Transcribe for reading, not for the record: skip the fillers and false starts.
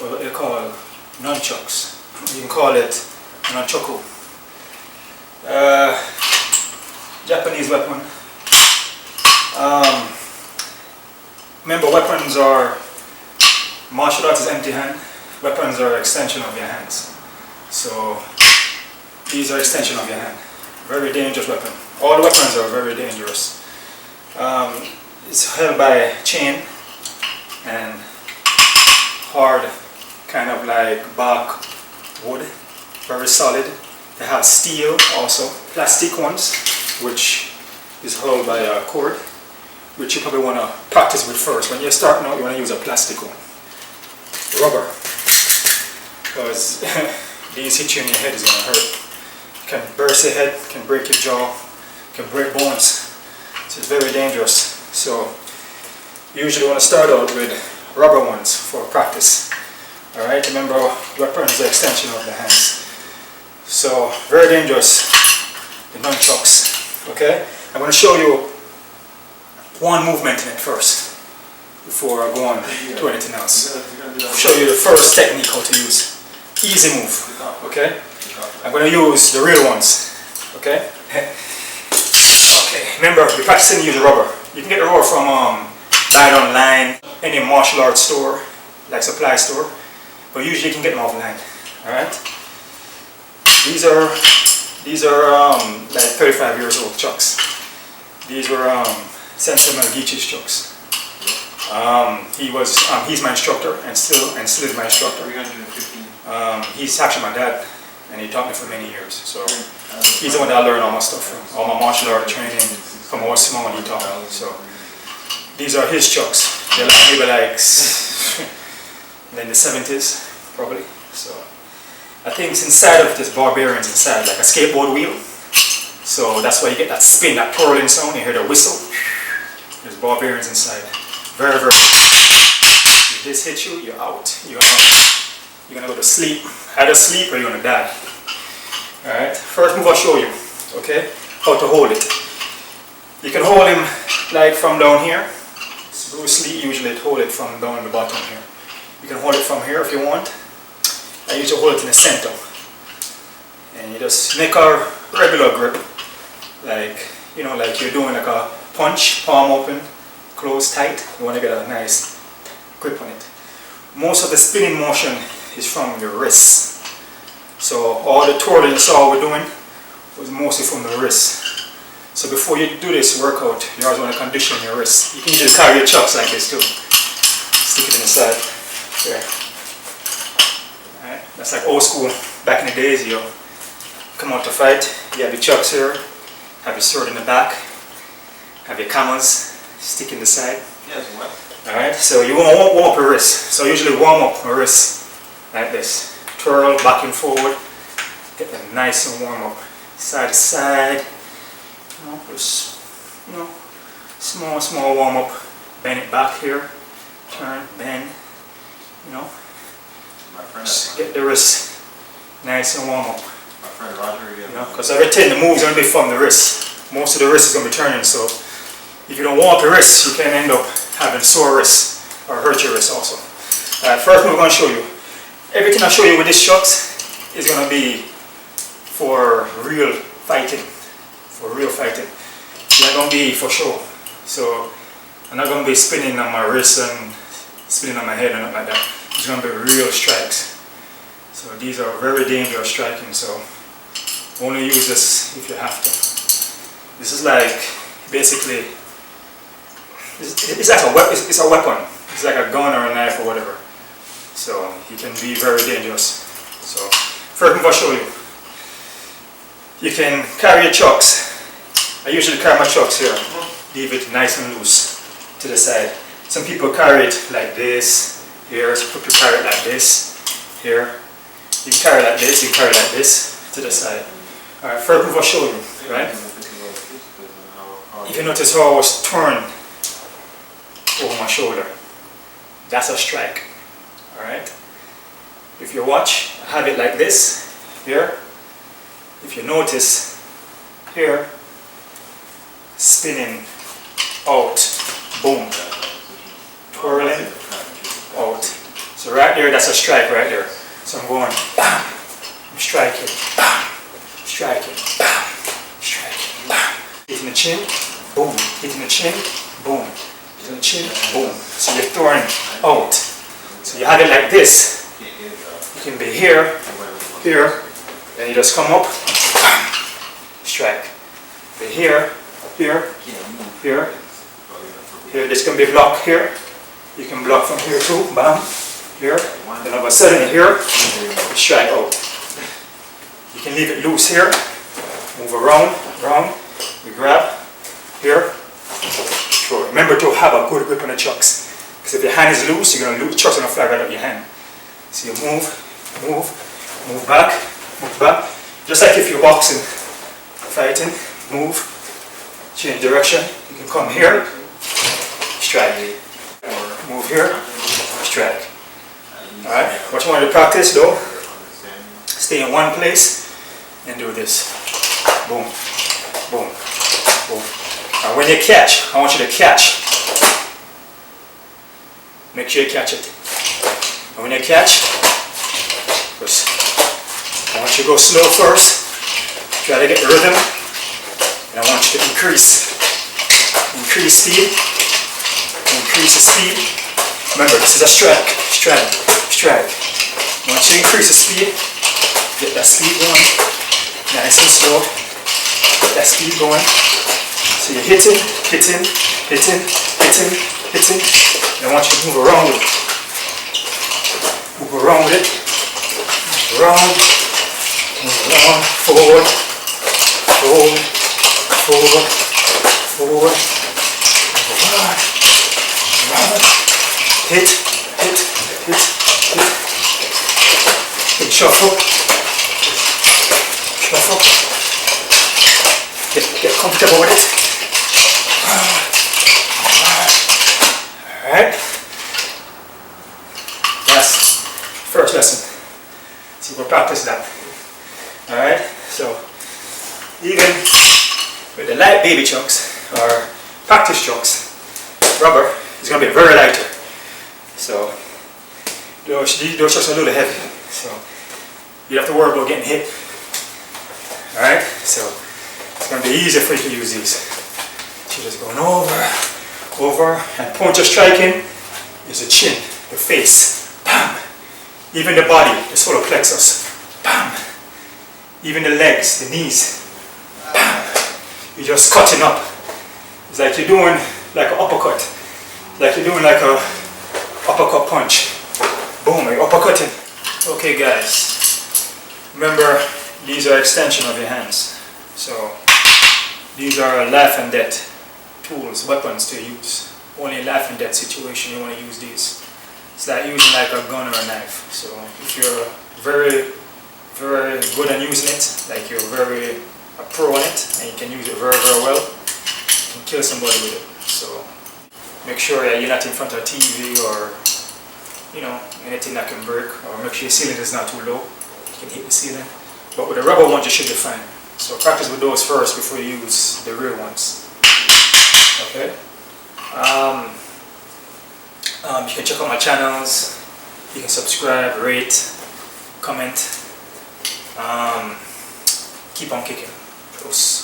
what they call nunchucks. You can call it Nunchaku. Japanese weapon. Remember, weapons are martial arts is empty hand. Weapons are extension of your hands. So these are extension of your hand. Very dangerous weapon. All the weapons are very dangerous. It's held by a chain and hard, kind of like bark wood, very solid. They have steel also, plastic ones, which is held by a cord, which you probably want to practice with first. When you're starting out, you want to use a plastic one. Rubber, because these hit you in your head is going to hurt. Can burst your head, can break your jaw, can break bones. So it's very dangerous. So you usually want to start out with rubber ones for practice. Alright, remember, weapons are extension of the hands. So very dangerous, the nunchucks. Okay, I'm going to show you one movement in it first before I go on to anything else. I'll show you the first technique how to use. Easy move. Okay, I'm going to use the real ones. Okay. Okay. Remember, we're practicing using rubber. You can get the rubber from buy it online, any martial arts store, like supply store, but usually you can get them offline. All right. These are like 35 years old chucks. These were Sentinel Gichie's chucks. He's my instructor and still is my instructor. He's actually my dad, and he taught me for many years. So he's the one that I learned all my stuff from, all my martial art training from I was small. He taught me. So these are his chucks. They're like maybe like in the 70s probably. So I think it's inside of this barbarians inside, like a skateboard wheel. So that's why you get that spin, that twirling sound. You hear the whistle. There's barbarians inside. Very, very. If this hits you, you're out. You're gonna go to sleep. Either sleep or you're gonna die. Alright. First move I'll show you. Okay? How to hold it. You can hold him like from down here. Bruce Lee usually hold it from down the bottom here. You can hold it from here if you want. I usually hold it in the center. And you just make a regular grip. Like, you know, like you're doing like a punch, palm open, close tight. You want to get a nice grip on it. Most of the spinning motion is from your wrists. So all the twirling you saw we're doing was mostly from the wrists. So before you do this workout, you always want to condition your wrists. You can just carry your chucks like this too. Stick it in the side. There. Alright, that's like old school. Back in the days, you come out to fight, you have your chucks here, have your sword in the back, have your kamas, stick in the side. Yes, what? Alright, so you want to warm up your wrist. So usually warm up your wrist like this. Twirl back and forward. Get them nice and warm up. Side to side. Just, small warm up. Bend it back here. Turn, bend. Just get the wrist nice and warm up. My friend Roger, because everything, the move's going to be from the wrist. Most of the wrist is going to be turning, so if you don't warm up your wrist, you can end up having sore wrists or hurt your wrist also. First move I'm going to show you. Everything I show you with these shots is going to be for real fighting. For real fighting. It's not going to be for show. So I'm not going to be spinning on my wrist and spinning on my head and nothing like that. It's going to be real strikes. So these are very dangerous striking, so only use this if you have to. This is like basically, it's like a weapon. It's a weapon. It's like a gun or a knife or whatever. So it can be very dangerous. So first move I'll show you. You can carry your chucks. I usually carry my chucks here. Leave it nice and loose to the side. Some people carry it like this here. Some people carry it like this here. You can carry it like this. You can carry it like this to the side. All right. First move I'll show you. Right. If you notice how I was turned over my shoulder, that's a strike. Alright? If you watch, I have it like this, here. If you notice, here, spinning, out, boom, twirling, out. So right there, that's a strike right there. So I'm going, bam, I'm striking, bam, striking, bam, striking, bam. Hitting the chin, boom, hitting the chin, boom, hitting the chin, boom. So you're throwing out. So you have it like this. You can be here, here, then you just come up, bam, strike. Be here, here, here, here. This can be blocked here. You can block from here too, bam, here. Then all of a sudden here, strike out. You can leave it loose here, move around, round, we grab, here, throw. Remember to have a good grip on the chucks. Because if your hand is loose, you're going to lose chucks on the fly right out of your hand. So you move, move back, just like if you're boxing, fighting, move, change direction. You can come here, strike. Move here, strike. Alright, what you want to practice though, stay in one place and do this. Boom, boom, boom. And when you catch, I want you to catch. Make sure you catch it. And when you catch, first, I want you to go slow first. Try to get the rhythm. And I want you to increase speed. Increase the speed. Remember, this is a strike. I want you to increase the speed. Get that speed going. Nice and slow. Get that speed going. So you're hitting. And I want you to move around with it. Move around, forward, hit, shuffle, get comfortable with it. Alright, that's first lesson. See, we'll practice that. Alright, so even with the light baby chucks or practice chucks, rubber is going to be very lighter. So those chucks are a little heavy. So you don't have to worry about getting hit. Alright, so it's going to be easier for you to use these. So just going over, and point of striking is the chin, the face, bam. Even the body, the solar plexus, bam. Even the legs, the knees, bam. You're just cutting up. It's like you're doing like an uppercut. Like you're doing like a uppercut punch. Boom, you're uppercutting. Okay guys, remember these are extension of your hands. So these are life and death tools, weapons to use. Only in life and death situation you want to use these. It's like using like a gun or a knife. So if you're very good at using it, like you're very a pro on it, and you can use it very well, you can kill somebody with it. So make sure that you're not in front of a TV or anything that can break, or make sure your ceiling is not too low. You can hit the ceiling. But with the rubber ones you should be fine. So practice with those first before you use the real ones. Okay. You can check out my channels. You can subscribe, rate, comment. Keep on kicking. Peace.